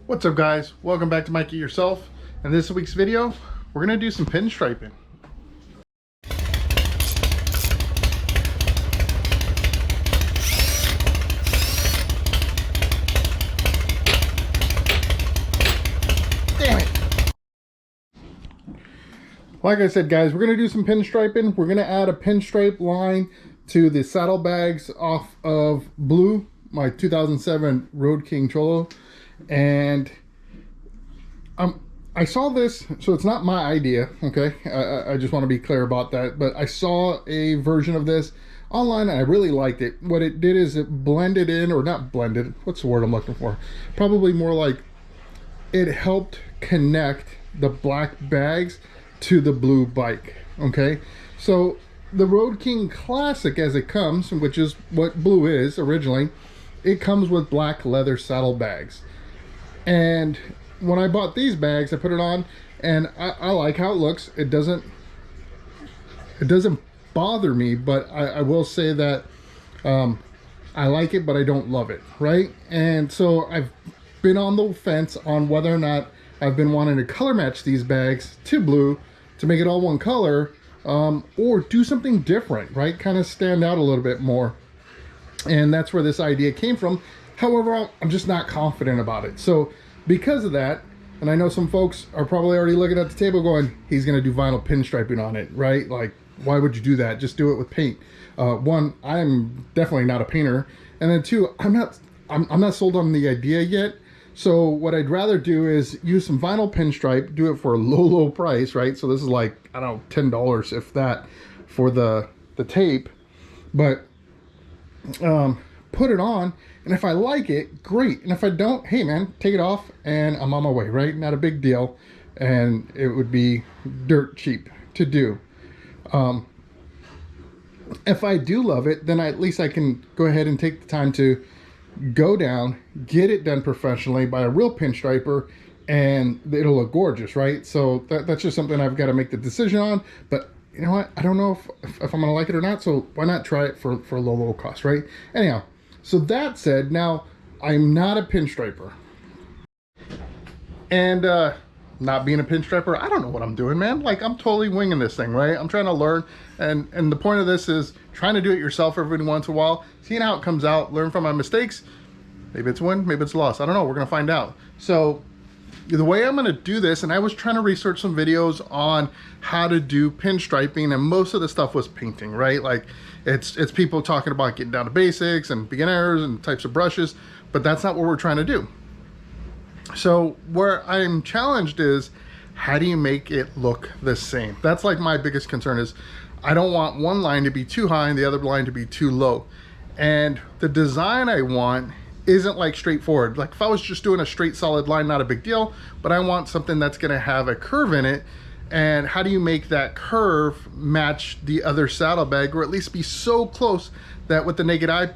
What's up, guys? Welcome back to Mikey Yourself. In this week's video, we're gonna do some pinstriping. Damn it! Like I said, guys, we're gonna do some pinstriping. We're gonna add a pinstripe line to the saddlebags off of Blue, my 2007 Road King Cholo. And I saw this, so it's not my idea, okay? I just want to be clear about that. But I saw a version of this online and I really liked it. What it did is it blended in, or not blended, what's the word I'm looking for? Probably more like it helped connect the black bags to the blue bike, okay? So the Road King Classic as it comes, which is what Blue is originally, it comes with black leather saddlebags. And when I bought these bags, I put it on and I like how it looks. It doesn't bother me, but I will say that I like it, but I don't love it, right? And so I've been on the fence on whether or not I've been wanting to color match these bags to Blue to make it all one color, or do something different, right? Kind of stand out a little bit more. And that's where this idea came from. However, I'm just not confident about it. So because of that, and I know some folks are probably already looking at the table going, he's going to do vinyl pinstriping on it, right? Like, why would you do that? Just do it with paint. One, I'm definitely not a painter. And then two, I'm not sold on the idea yet. So what I'd rather do is use some vinyl pinstripe, do it for a low price, right? So this is like, I don't know, $10 if that for the tape. But put it on, and if I like it, great. And if I don't, hey man, take it off and I'm on my way, right? Not a big deal. And it would be dirt cheap to do. If I do love it, then at least I can go ahead and take the time to go down, get it done professionally by a real pinstriper, and it'll look gorgeous, right? So that's just something I've got to make the decision on. But you know what? I don't know if I'm gonna like it or not, so why not try it for a low cost, right? Anyhow, so that said, now I'm not a pinstriper. And not being a pinstriper, I don't know what I'm doing, man. Like, I'm totally winging this thing, right? I'm trying to learn, and the point of this is trying to do it yourself every once in a while, seeing how it comes out, learn from my mistakes. Maybe it's a win, maybe it's a loss. I don't know, we're gonna find out. So the way I'm gonna do this, and I was trying to research some videos on how to do pinstriping, and most of the stuff was painting, right? Like it's people talking about getting down to basics and beginners and types of brushes, but that's not what we're trying to do. So where I'm challenged is, how do you make it look the same? That's like my biggest concern is, I don't want one line to be too high and the other line to be too low. And the design I want isn't like straightforward. Like if I was just doing a straight solid line, not a big deal, but I want something that's gonna have a curve in it. And how do you make that curve match the other saddlebag, or at least be so close that with the naked eye,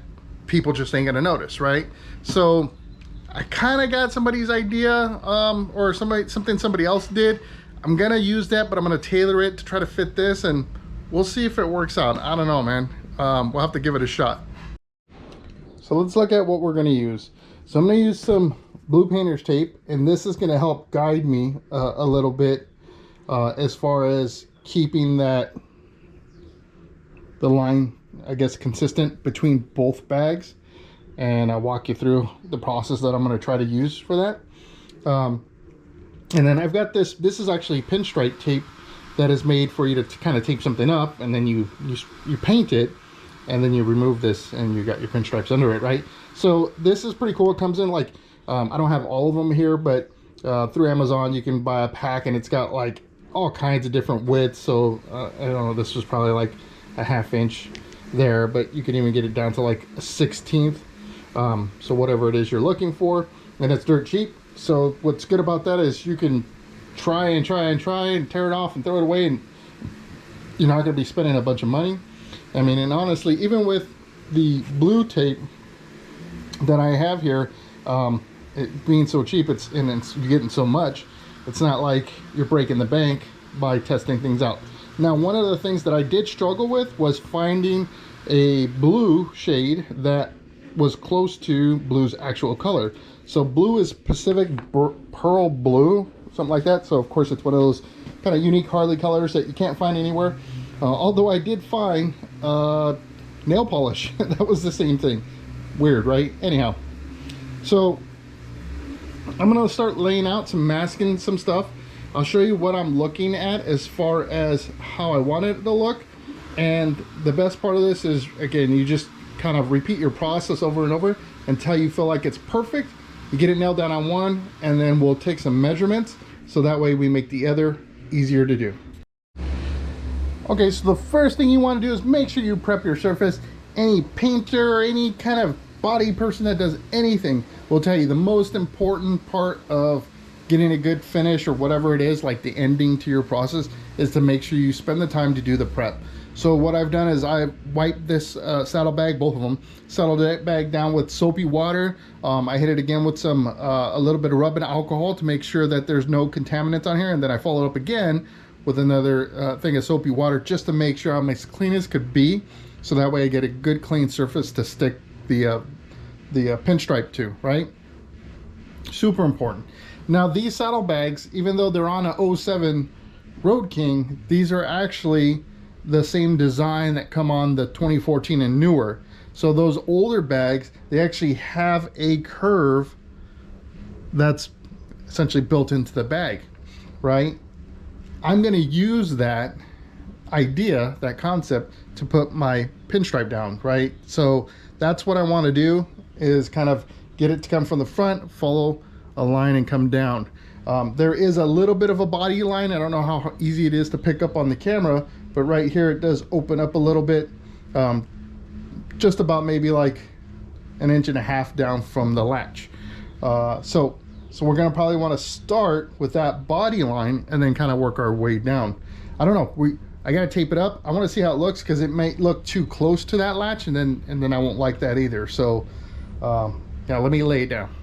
people just ain't gonna notice, right? So I kind of got somebody's idea, or something somebody else did. I'm gonna use that, but I'm gonna tailor it to try to fit this, and we'll see if it works out. I don't know, man. We'll have to give it a shot. So let's look at what we're gonna use. So I'm gonna use some blue painter's tape, and this is gonna help guide me a little bit as far as keeping the line, I guess, consistent between both bags. And I'll walk you through the process that I'm gonna try to use for that. And then I've got this is actually pinstripe tape that is made for you to kind of tape something up, and then you paint it, and then you remove this and you got your pinstripes under it, right? So this is pretty cool. It comes in like, I don't have all of them here, but through Amazon you can buy a pack, and it's got like all kinds of different widths. So I don't know, this was probably like a 1/2 inch there, but you can even get it down to like a 1/16. So whatever it is you're looking for, and it's dirt cheap. So what's good about that is you can try and tear it off and throw it away, and you're not going to be spending a bunch of money. I mean, and honestly, even with the blue tape that I have here, it being so cheap, you're getting so much, it's not like you're breaking the bank by testing things out. Now, one of the things that I did struggle with was finding a blue shade that was close to Blue's actual color. So blue is Pacific Pearl Blue, something like that. So of course it's one of those kind of unique Harley colors that you can't find anywhere. Although I did find nail polish. That was the same thing. Weird, right? Anyhow, so I'm gonna start laying out some masking some stuff. I'll show you what I'm looking at as far as how I want it to look. And the best part of this is, again, you just kind of repeat your process over and over until you feel like it's perfect. You get it nailed down on one, and then we'll take some measurements so that way we make the other easier to do. Okay, so the first thing you want to do is make sure you prep your surface. Any painter or any kind of body person that does anything will tell you the most important part of getting a good finish or whatever it is, like the ending to your process, is to make sure you spend the time to do the prep. So what I've done is I wiped this saddlebag, both of them, saddlebag down with soapy water. I hit it again with some a little bit of rubbing alcohol to make sure that there's no contaminants on here, and then I followed up again with another thing of soapy water just to make sure I'm as clean as could be, so that way I get a good clean surface to stick the pinstripe to, right? Super important. Now these saddlebags, even though they're on a 07 Road King, these are actually the same design that come on the 2014 and newer. So those older bags, they actually have a curve that's essentially built into the bag, right? I'm going to use that idea, that concept, to put my pinstripe down, right? So that's what I want to do, is kind of get it to come from the front, follow a line, and come down. There is a little bit of a body line. I don't know how easy it is to pick up on the camera, but right here it does open up a little bit, just about maybe like 1.5 inches down from the latch. So we're gonna probably want to start with that body line and then kind of work our way down. I don't know, I gotta tape it up. I want to see how it looks, because it might look too close to that latch, and then I won't like that either. So yeah, let me lay it down.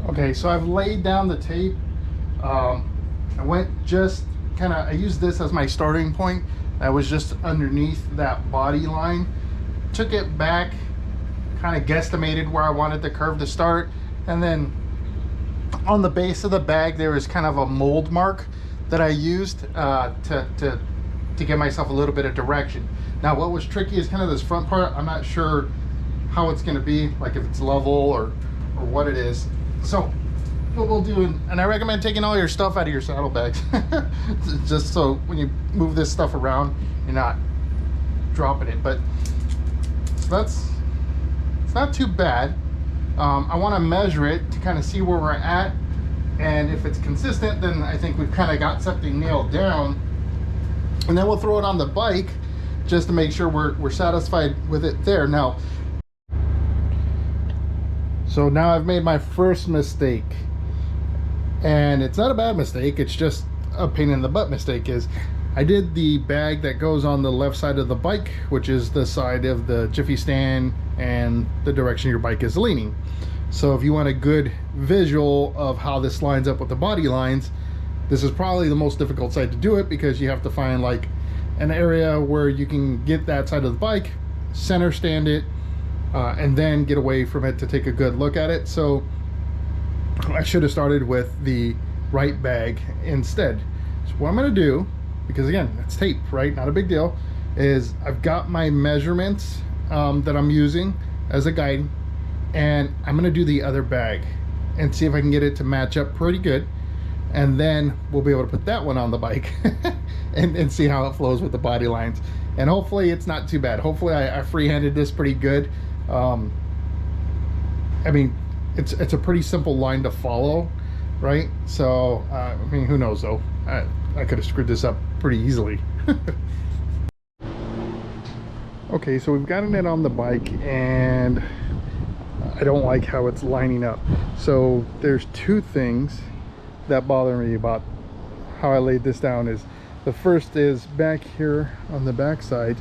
Okay, so I've laid down the tape. I went just kind of, I used this as my starting point. I was just underneath that body line, took it back, kind of guesstimated where I wanted the curve to start, and then on the base of the bag there is kind of a mold mark that I used to give myself a little bit of direction. Now what was tricky is kind of this front part. I'm not sure how it's going to be, like if it's level or what it is. So what we'll do, and I recommend taking all your stuff out of your saddlebags, just so when you move this stuff around, you're not dropping it. But so it's not too bad. I want to measure it to kind of see where we're at, and if it's consistent, then I think we've kind of got something nailed down. And then we'll throw it on the bike just to make sure we're satisfied with it there. Now, so now I've made my first mistake, and it's not a bad mistake, it's just a pain in the butt mistake. Is I did the bag that goes on the left side of the bike, which is the side of the jiffy stand and the direction your bike is leaning. So if you want a good visual of how this lines up with the body lines, this is probably the most difficult side to do it, because you have to find like an area where you can get that side of the bike, center stand it, and then get away from it to take a good look at it. So I should have started with the right bag instead. So what I'm going to do, because again, it's tape, right? Not a big deal, is I've got my measurements that I'm using as a guide, and I'm going to do the other bag and see if I can get it to match up pretty good. And then we'll be able to put that one on the bike and see how it flows with the body lines. And hopefully it's not too bad. Hopefully I freehanded this pretty good. I mean, it's a pretty simple line to follow, right? So I mean, who knows though. I could have screwed this up pretty easily. Okay, so we've gotten it on the bike and I don't like how it's lining up. So there's two things that bother me about how I laid this down. Is the first is back here on the back side,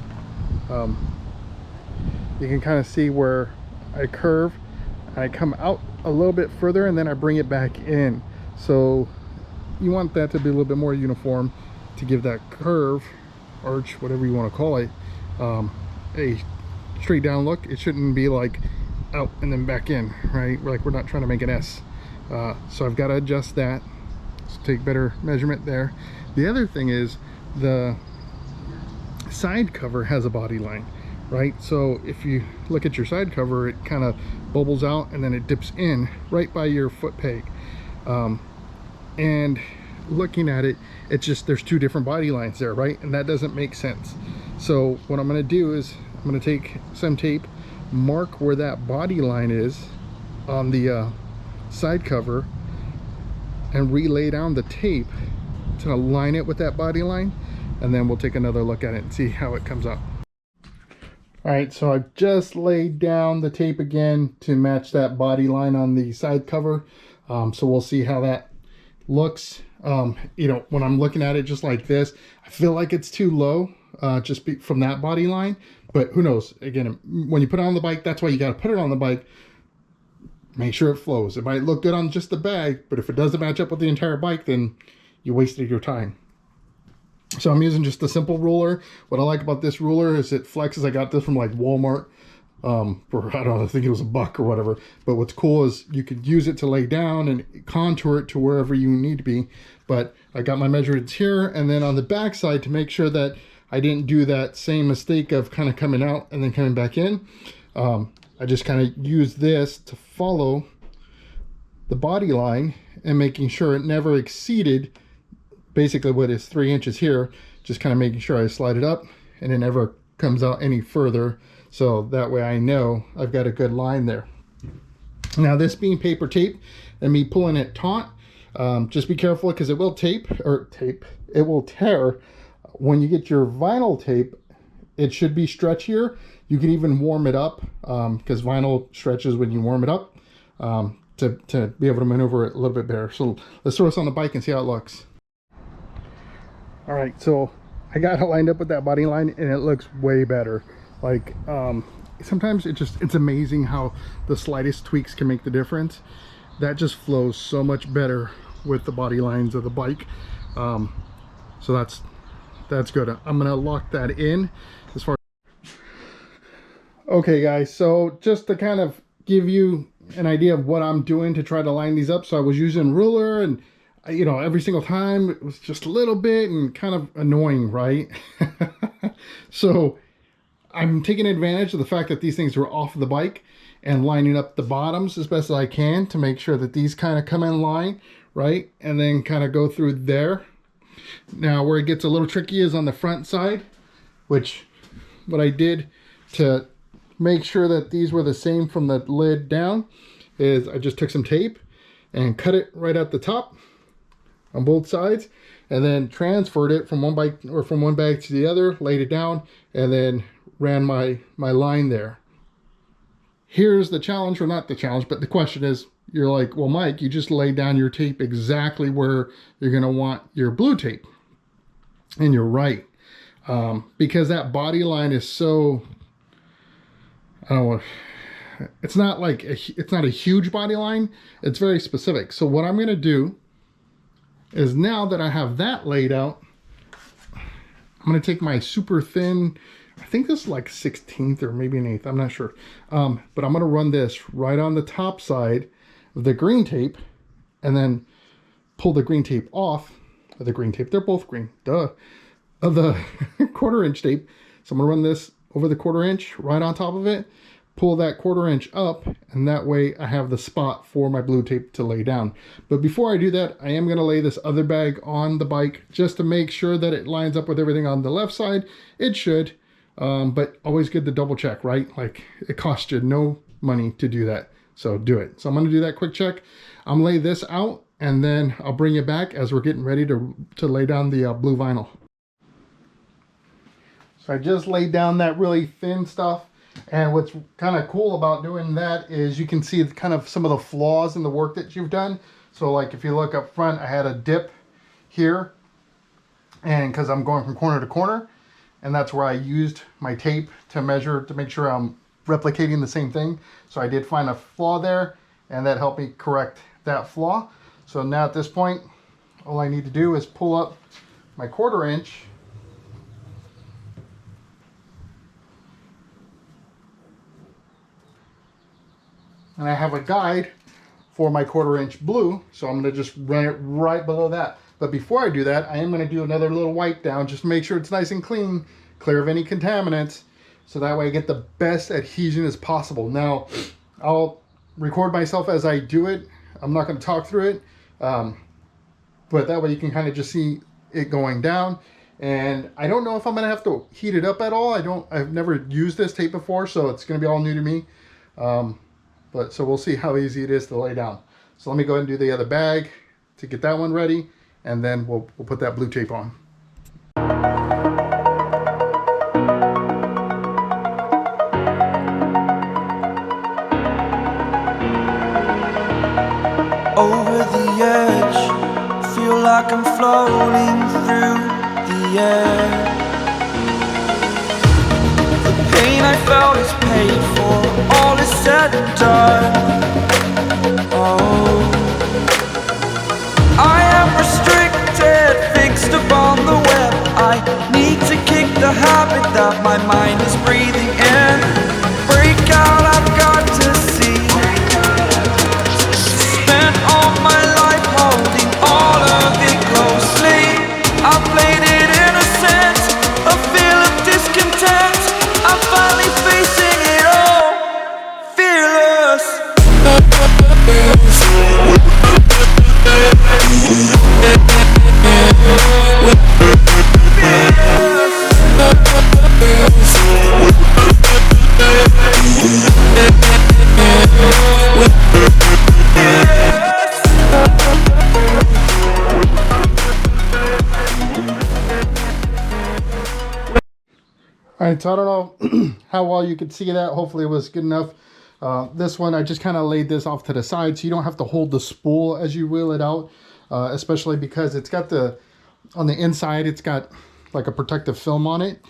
you can kind of see where I curve, I come out a little bit further and then I bring it back in. So you want that to be a little bit more uniform to give that curve, arch, whatever you want to call it, a straight down look. It shouldn't be like out and then back in, right? Like we're not trying to make an S. So I've got to adjust that, so take better measurement there. The other thing is the side cover has a body line, right? So if you look at your side cover, it kind of bubbles out and then it dips in right by your foot peg. And looking at it, it's just there's two different body lines there, right? And that doesn't make sense. So what I'm going to do is I'm going to take some tape, mark where that body line is on the side cover, and relay down the tape to align it with that body line, and then we'll take another look at it and see how it comes out. All right, so I've just laid down the tape again to match that body line on the side cover. So we'll see how that looks. You know, when I'm looking at it just like this, I feel like it's too low, from that body line, but who knows? Again, when you put it on the bike, that's why you got to put it on the bike. Make sure it flows. It might look good on just the bag, but if it doesn't match up with the entire bike, then you wasted your time. So I'm using just a simple ruler. What I like about this ruler is it flexes. I got this from like Walmart for, I don't know, I think it was $1 or whatever. But what's cool is you could use it to lay down and contour it to wherever you need to be. But I got my measurements here, and then on the back side, to make sure that I didn't do that same mistake of kind of coming out and then coming back in, I just kind of use this to follow the body line and making sure it never exceeded basically what is 3 inches here, just kind of making sure I slide it up and it never comes out any further. So that way I know I've got a good line there. Now this being paper tape and me pulling it taut, just be careful because it will it will tear. When you get your vinyl tape, it should be stretchier. You can even warm it up because vinyl stretches when you warm it up to be able to maneuver it a little bit better. So let's throw this on the bike and see how it looks. All right, so I got it lined up with that body line and it looks way better. Like sometimes it's amazing how the slightest tweaks can make the difference. That just flows so much better with the body lines of the bike. So that's good. I'm gonna lock that in as far. Okay guys, so just to kind of give you an idea of what I'm doing to try to line these up. So I was using ruler, and you know, every single time it was just a little bit and kind of annoying, right? So I'm taking advantage of the fact that these things were off the bike and lining up the bottoms as best as I can to make sure that these kind of come in line, right? And then kind of go through there. Now where it gets a little tricky is on the front side, which what I did to make sure that these were the same from the lid down is I just took some tape and cut it right at the top on both sides, and then transferred it from one bike or from one bag to the other, laid it down, and then ran my line there. Here's the challenge, or not the challenge, but the question is, you're like, well, Mike, you just laid down your tape exactly where you're going to want your blue tape. And you're right. Because that body line is so, I don't know, it's not like, it's not a huge body line. It's very specific. So what I'm going to do is, now that I have that laid out, I'm going to take my super thin, I think this is like 16th or maybe an 1/8, I'm not sure. But I'm going to run this right on the top side of the green tape, and then pull the green tape off of the green tape. They're both green, duh, of the 1/4 inch tape. So I'm going to run this over the 1/4 inch right on top of it, pull that 1/4 inch up, and that way I have the spot for my blue tape to lay down. But before I do that, I am going to lay this other bag on the bike just to make sure that it lines up with everything on the left side. It should, but always good to double check, right? Like, it costs you no money to do that, so do it. So I'm going to do that quick check. I'm going to lay this out and then I'll bring you back as we're getting ready to lay down the blue vinyl. So I just laid down that really thin stuff, and what's kind of cool about doing that is you can see kind of some of the flaws in the work that you've done. So like if you look up front, I had a dip here, and because I'm going from corner to corner, and that's where I used my tape to measure to make sure I'm replicating the same thing. So I did find a flaw there, and that helped me correct that flaw. So now at this point, all I need to do is pull up my 1/4 inch and I have a guide for my 1/4 inch blue. So I'm gonna just run it right below that. But before I do that, I am gonna do another little wipe down just to make sure it's nice and clean, clear of any contaminants, so that way I get the best adhesion as possible. Now, I'll record myself as I do it. I'm not gonna talk through it. But that way you can kind of just see it going down. And I don't know if I'm gonna have to heat it up at all. I've never used this tape before, so it's gonna be all new to me. But so we'll see how easy it is to lay down. So let me go ahead and do the other bag to get that one ready, and then we'll put that blue tape on. Over the edge, feel like I'm floating through the air. The pain I felt is paid for, all is said and done. Oh, I am restricted, fixed upon the web. I need to kick the habit that my mind is breathing in. Break out, I've got to see. Spent all my life holding all of it closely. I played it innocent, a feel of discontent. I'm finally facing it all, fearless. All right, so I don't know how well you could see that. Hopefully it was good enough. This one, I just kind of laid this off to the side so you don't have to hold the spool as you wheel it out, especially because it's got on the inside, it's got like a protective film on it.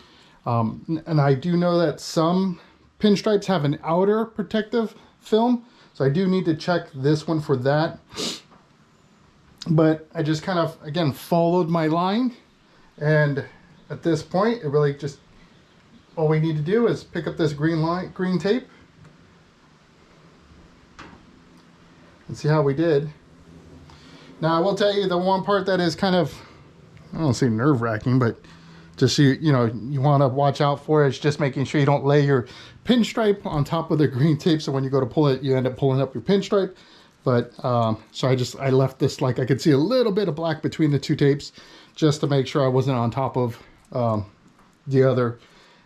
And I do know that some pinstripes have an outer protective film, so I do need to check this one for that. But I just kind of, again, followed my line, and at this point, it really just, all we need to do is pick up this green tape and see how we did. Now, I will tell you the one part that is kind of, I don't say nerve-wracking, but just you know, you want to watch out for is just making sure you don't lay your pinstripe on top of the green tape, so when you go to pull it, you end up pulling up your pinstripe. But so I left this, like, I could see a little bit of black between the two tapes just to make sure I wasn't on top of the other.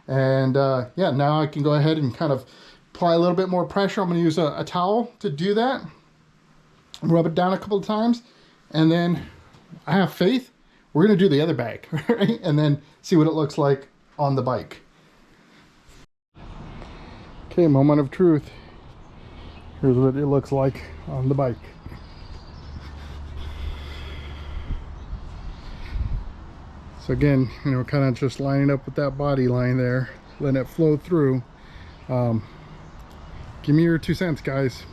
And yeah, now I can go ahead and kind of apply a little bit more pressure. I'm going to use a towel to do that. Rub it down a couple of times, and then I have faith we're going to do the other bag, right? And then see what it looks like on the bike. Okay, moment of truth. Here's what it looks like on the bike. So again, you know, kind of just lining up with that body line there, letting it flow through. Give me your 2 cents, guys.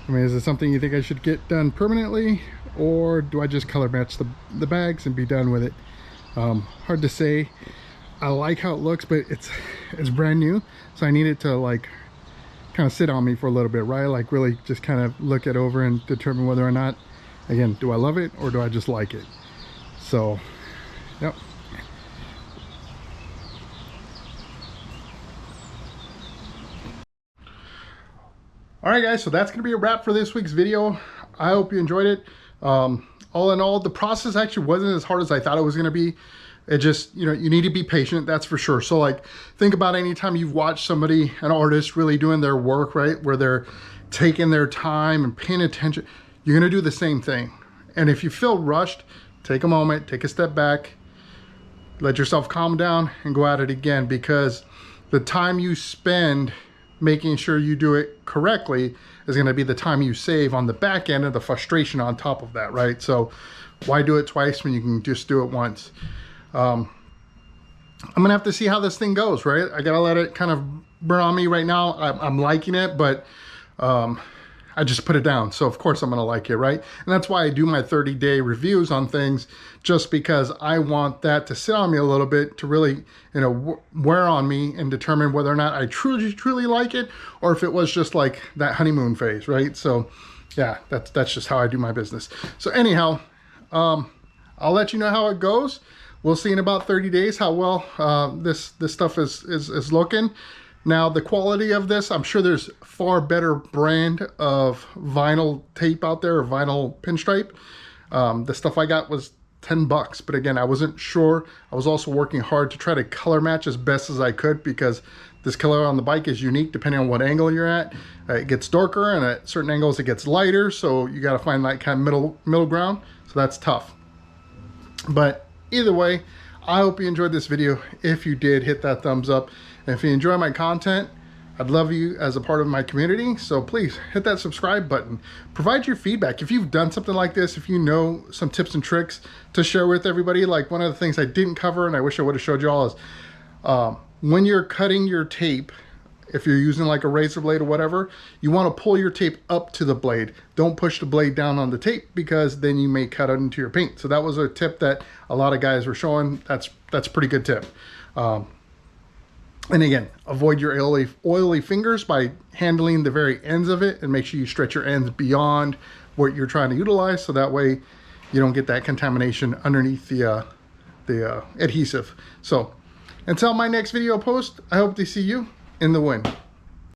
I mean, is it something you think I should get done permanently, or do I just color match the bags and be done with it? Hard to say. I like how it looks, but it's brand new, so I need it to like kind of sit on me for a little bit, right? Like really just kind of look it over and determine whether or not, again, do I love it or do I just like it? So, yep. All right, guys, so that's gonna be a wrap for this week's video. I hope you enjoyed it. All in all, the process actually wasn't as hard as I thought it was gonna be. It just, you know, you need to be patient, that's for sure. So like, think about any time you've watched somebody, an artist, really doing their work, right? Where they're taking their time and paying attention. You're gonna do the same thing, And if you feel rushed, take a moment, take a step back, let yourself calm down and go at it again, because the time you spend making sure you do it correctly is going to be the time you save on the back end of the frustration on top of that, right? So why do it twice when you can just do it once? I'm gonna have to see how this thing goes, right? I gotta let it kind of burn on me right now. I'm liking it, but I just put it down, so of course I'm gonna like it, right? And that's why I do my 30-day reviews on things, just because I want that to sit on me a little bit to really, you know, wear on me and determine whether or not I truly like it, or if it was just like that honeymoon phase, right? So yeah, that's just how I do my business. So anyhow, I'll let you know how it goes. We'll see in about 30 days how well this stuff is looking. Now, the quality of this, I'm sure there's far better brand of vinyl tape out there, or vinyl pinstripe. The stuff I got was $10, but again, I wasn't sure. I was also working hard to try to color match as best as I could, because this color on the bike is unique depending on what angle you're at. It gets darker, and at certain angles it gets lighter, so you got to find that kind of middle ground. So that's tough. But either way, I hope you enjoyed this video. If you did, hit that thumbs up. And if you enjoy my content, I'd love you as a part of my community. So please hit that subscribe button. Provide your feedback. If you've done something like this, if you know some tips and tricks to share with everybody, like one of the things I didn't cover and I wish I would have showed you all is when you're cutting your tape, if you're using like a razor blade or whatever, you want to pull your tape up to the blade. Don't push the blade down on the tape, because then you may cut it into your paint. So that was a tip that a lot of guys were showing. That's a pretty good tip. And again, avoid your oily fingers by handling the very ends of it, and make sure you stretch your ends beyond what you're trying to utilize, so that way you don't get that contamination underneath the adhesive. So until my next video post, I hope to see you in the wind.